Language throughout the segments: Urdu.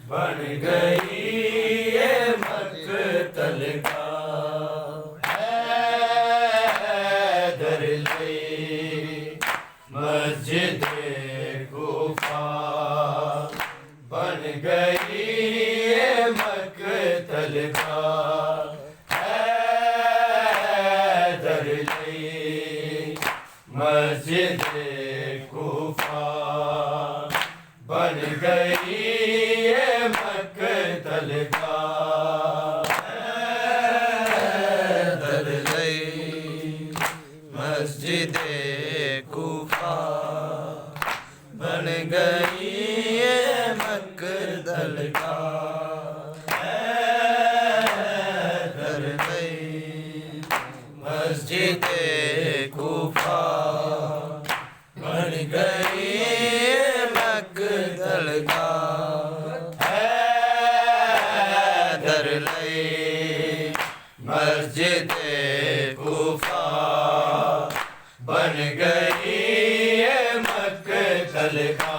بن گئی یہ مقتل کا حیدر علی مسجد کوفہ بن گئی یہ مقتل کا حیدر علی مسجد کوفہ بن گئی یہ مقتل کا حیدر علی مسجد کوفہ بن گئی یہ مقتل کا حیدر علی مسجد کوفہ بن گئی مقتل کا حیدر علی مسجد کوفہ بن گئی مقتل کا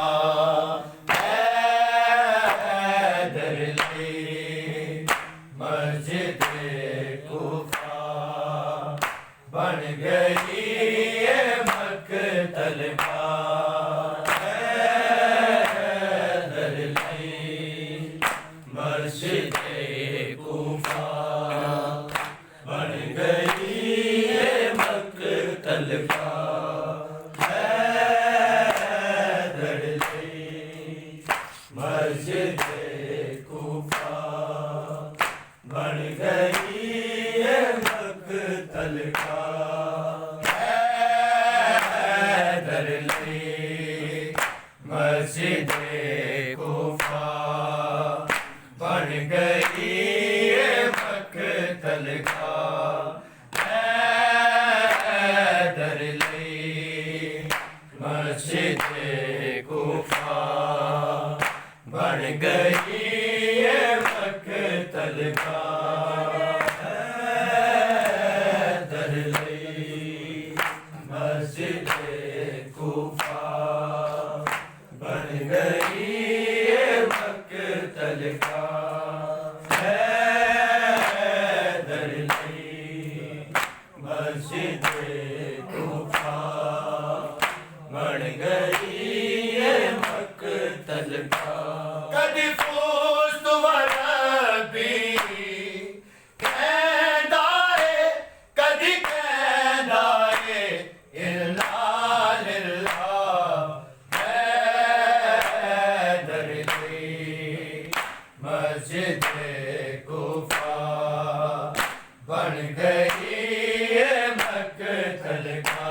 حیدر علی مسجد کوفہ بن گئی مقتل کا حیدر علی مسجد کوفہ بن گئی مقتل کا حیدر علی مسجد کوفہ بن گئی مقتل کا حیدر علی مسجد کوفہ بن گئی مقتل کا حیدر علی مسجد کوفہ بن گئی مقتل کا حیدر علی مسجد کوفہ بن گئی مقتل کا حیدر علی مسجد کوفہ بن گئی مقتل کا کدی فزت وربی کہندائے کدی کہندائے الا للہ حیدر علی مسجد کوفہ بن گئی مقتل کا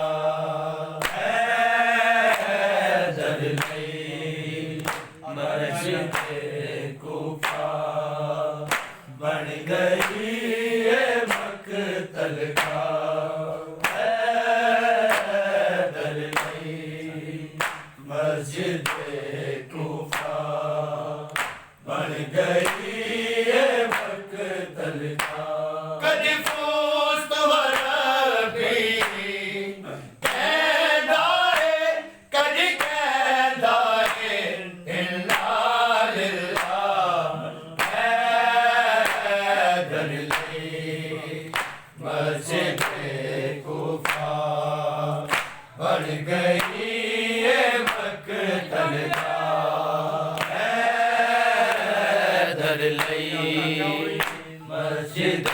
حیدر علی مسجد کوفہ بن گئی مقتل کا حیدر علی مسجد کوفہ بن گئی مقتل کا کدی فزت وربی کہندائے کدی کہندائے الا للہ حیدر علی مسجد کوفہ بن گئی مقتل کا حیدر علی مسجد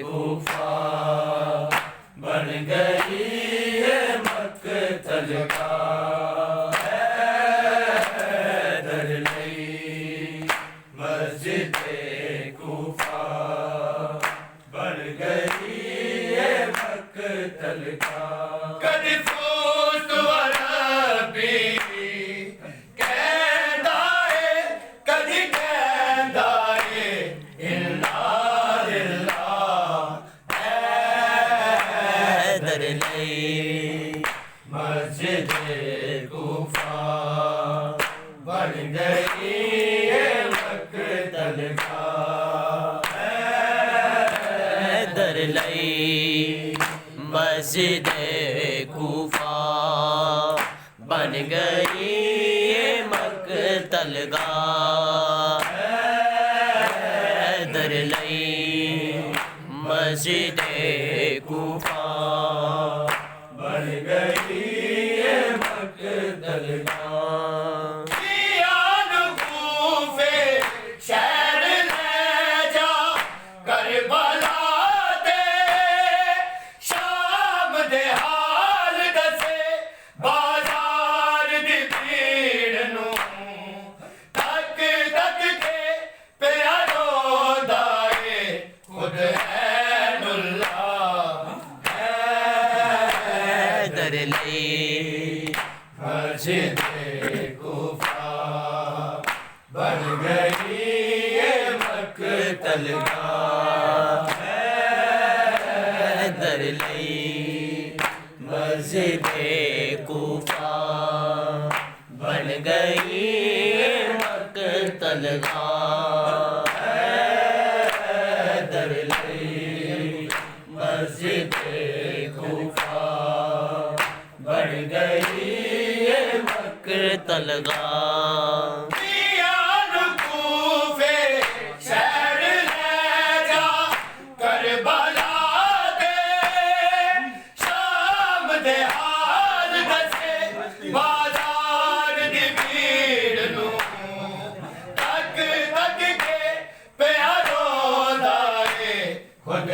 کوفہ بن گئی مقتل کا حیدر علی مسجد کوفہ بن گئی مقتل کا کدی فزت وربی کہندائے کدی کہندائے الا للہ حیدر علی مسجد کوفہ بن گئی مقتل کا حیدر علی مسجد کوفہ بن گئی مقتل گاہ لئی مسجد کوفہ بن گئی مقتل گاہ دیان کوفے شہر لے جا کربلا دے شام دے حال دسے بازار دی بھیڑ نو تک تک کے پیا روندا اے خود عین اللہ حیدر لئی مسجد کوفہ بن گئی مقتل گاہ حیدر لئی مسجد کوفہ بن گئی مقتل گاہ حیدر لئی مسجد کوفہ بن گئی مقتل گاہ دیان کوفے شہر لے جا کربلا دے شام دے حال دسے بازار دی بھیڑ نو تک تک کے پیا روندا اے خود